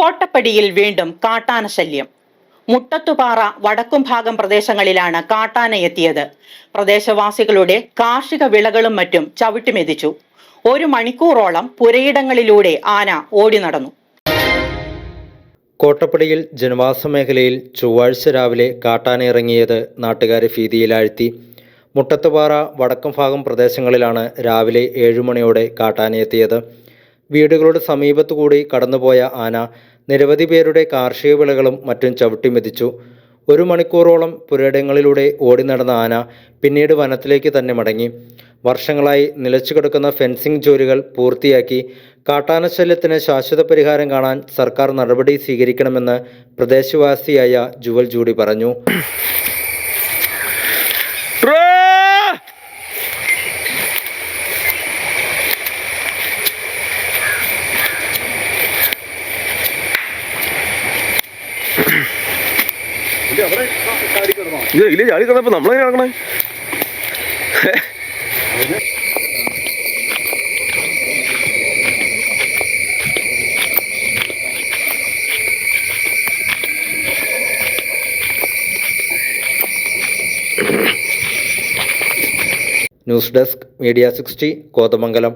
കോട്ടപ്പടിയിൽ വീണ്ടും കാട്ടാന ശല്യം. മുട്ടത്തുപാറ വടക്കുംഭാഗം പ്രദേശങ്ങളിലാണ് കാട്ടാന എത്തിയത്. പ്രദേശവാസികളുടെ കാർഷിക വിളകളും മറ്റും ചവിട്ടിമെതിച്ചു. 1 മണിക്കൂറോളം പുരയിടങ്ങളിലൂടെ ആന ഓടി നടന്നു. കോട്ടപ്പടിയിൽ ജനവാസ മേഖലയിൽ ചൊവ്വാഴ്ച രാവിലെ കാട്ടാന ഇറങ്ങിയത് നാട്ടുകാരെ ഭീതിയിലാഴ്ത്തി. മുട്ടത്തുപാറ വടക്കുംഭാഗം പ്രദേശങ്ങളിലാണ് രാവിലെ 7 മണിയോടെ കാട്ടാനയെത്തിയത്. വീടുകളുടെ സമീപത്തുകൂടി കടന്നുപോയ ആന നിരവധി പേരുടെ കാർഷിക വിളകളും മറ്റും ചവിട്ടിമെതിച്ചു. 1 മണിക്കൂറോളം പുരയിടങ്ങളിലൂടെ ഓടി നടന്ന ആന പിന്നീട് വനത്തിലേക്ക് തന്നെ മടങ്ങി. വർഷങ്ങളായി നിലച്ചു കിടക്കുന്ന ഫെൻസിംഗ് ജോലികൾ പൂർത്തിയാക്കി കാട്ടാന ശല്യത്തിന് ശാശ്വത പരിഹാരം കാണാൻ സർക്കാർ നടപടി സ്വീകരിക്കണമെന്ന് പ്രദേശവാസിയായ ജുവൽ ജൂഡി പറഞ്ഞു. ഇല്ല ചാടി കിടന്നപ്പോ നമ്മളെങ്ങനെ നടക്കണേ? News desk media 60 Kothamangalam.